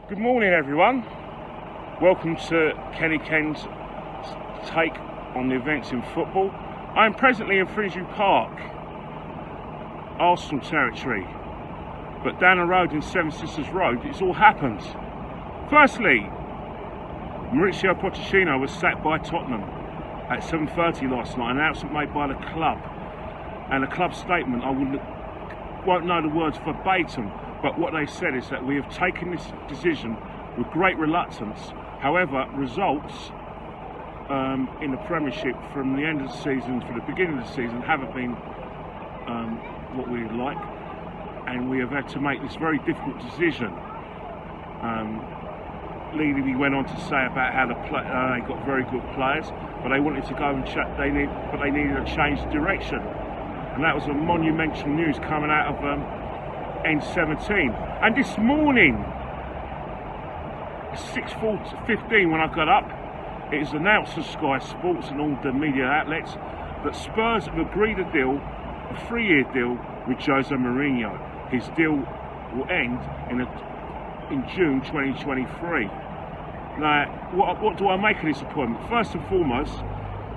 Good morning, everyone. Welcome to Kenny Ken's take on the events in football. I am presently in Finsbury Park, Arsenal territory, but down the road in Seven Sisters Road, it's all happened. Firstly, Maurizio Pochettino was sacked by Tottenham at 7:30 last night, an announcement made by the club. And the club statement, I won't know the words verbatim, but what they said is that we have taken this decision with great reluctance. However, results in the Premiership from the end of the season to the beginning of the season haven't been what we would like, and we have had to make this very difficult decision. He went on to say about how they got very good players, but they wanted to go and they needed a change of direction, and that was a monumental news coming out of N17. And this morning, 6:15 when I got up, it is announced on Sky Sports and all the media outlets that Spurs have agreed a 3-year deal with Jose Mourinho. His deal will end in June 2023. Now, what do I make of this appointment? First and foremost,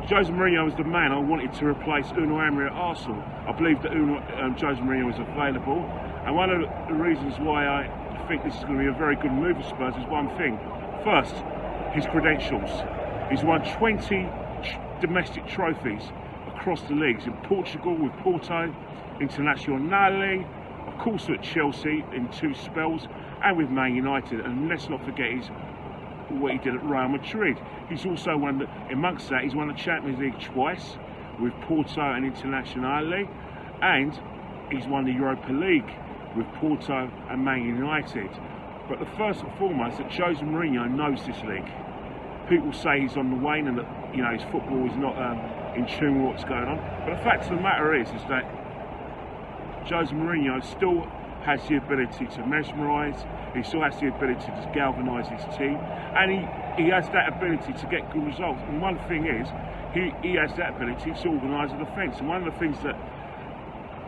Jose Mourinho was the man I wanted to replace Unai Emery at Arsenal. I believe that Jose Mourinho is available, and one of the reasons why I think this is going to be a very good move for Spurs is one thing. First, his credentials. He's won 20 domestic trophies across the leagues, in Portugal with Porto, Internazionale, of course at Chelsea in 2 spells, and with Man United. And let's not forget what he did at Real Madrid. He's also won, amongst that, he's won the Champions League twice with Porto and Internazionale, and he's won the Europa League with Porto and Man United. But the first and foremost, that Jose Mourinho knows this league. People say he's on the wane and that his football is not in tune with what's going on. But the fact of the matter is that Jose Mourinho still has the ability to mesmerise, he still has the ability to galvanise his team, and he has that ability to get good results. And one thing is, he has that ability to organise a defence. And one of the things that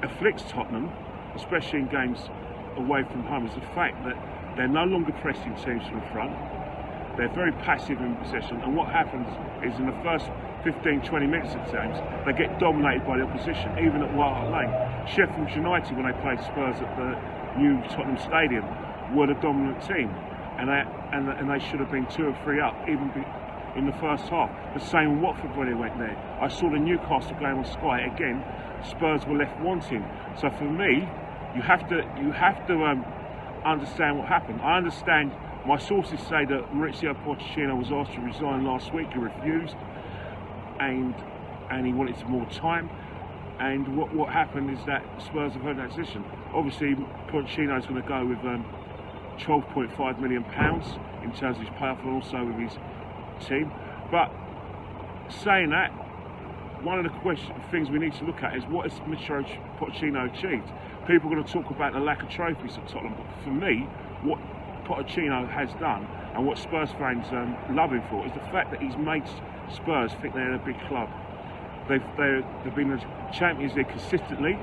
afflicts Tottenham, especially in games away from home, is the fact that they're no longer pressing teams from the front. They're very passive in possession, and what happens is in the first 15-20 minutes of games, they get dominated by the opposition, even at White Hart Lane. Sheffield United, when they played Spurs at the new Tottenham Stadium, were the dominant team, and they should have been 2 or 3 up, even in the first half. The same in Watford when they went there. I saw the Newcastle game on Sky. Again, Spurs were left wanting. So for me, you have to understand what happened. I understand. My sources say that Maurizio Pochettino was asked to resign last week. He refused, and he wanted some more time. And what happened is that Spurs have heard that decision. Obviously, Pochettino is going to go with £12.5 million in terms of his payoff, and also with his team. But saying that, one of the things we need to look at is what has Maurizio Pochettino achieved. People are going to talk about the lack of trophies at Tottenham, but for me, what Pochettino has done and what Spurs fans love him for is the fact that he's made Spurs think they're a big club. They've been in the Champions League consistently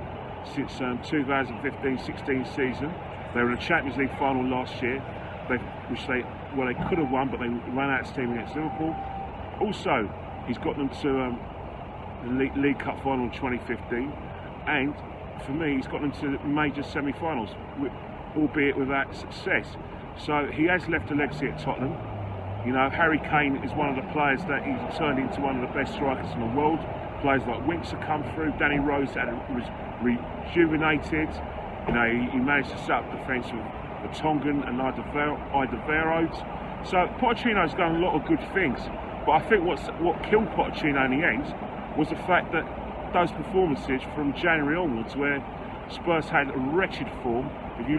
since 2015-16 season. They were in the Champions League final last year, which they could have won, but they ran out of steam against Liverpool. Also, he's got them to the League Cup final in 2015, and for me, he's got them to the major semi-finals, albeit without success. So he has left a legacy at Tottenham. Harry Kane is one of the players that he's turned into one of the best strikers in the world. Players like Winks have come through. Danny Rose was rejuvenated. He managed to set up defence with Vertonghen and Alderweireld. So Pochettino's done a lot of good things. But I think what killed Pochettino in the end was the fact that those performances from January onwards, where Spurs had a wretched form. If you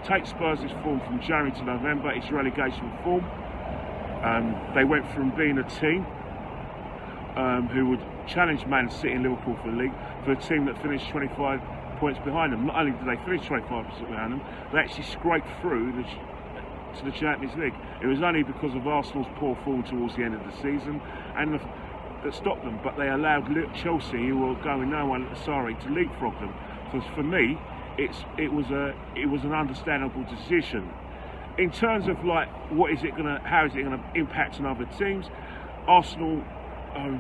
take Spurs' form from January to November, it's relegation form. They went from being a team who would challenge Man City and Liverpool for the league, for a team that finished 25 points behind them. Not only did they finish 25 points behind them, they actually scraped through to the Champions League. It was only because of Arsenal's poor form towards the end of the season and that stopped them. But they allowed Chelsea, who were going no one sorry, to leapfrog them. So for me, it was an understandable decision. In terms of like, how is it gonna impact on other teams? Arsenal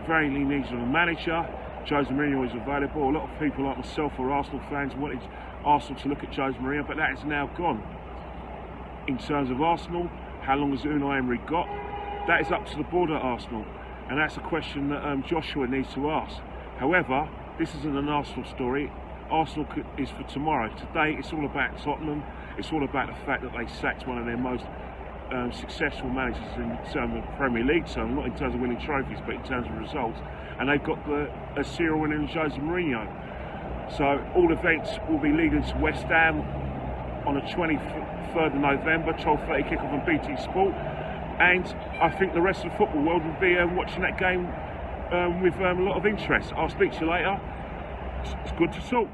very needs a manager. Jose Mourinho is available. A lot of people like myself are Arsenal fans, wanted Arsenal to look at Jose Mourinho, but that is now gone. In terms of Arsenal, how long has Unai Emery got? That is up to the board at Arsenal, and that's a question that Joshua needs to ask. However, this isn't an Arsenal story. Arsenal is for tomorrow. Today, it's all about Tottenham. It's all about the fact that they sacked one of their most successful managers in terms of Premier League, so not in terms of winning trophies, but in terms of results. And they've got a serial winner in Jose Mourinho. So all events will be leading to West Ham on the 23rd of November, 12:30 kickoff on BT Sport. And I think the rest of the football world will be watching that game with a lot of interest. I'll speak to you later. It's good to talk.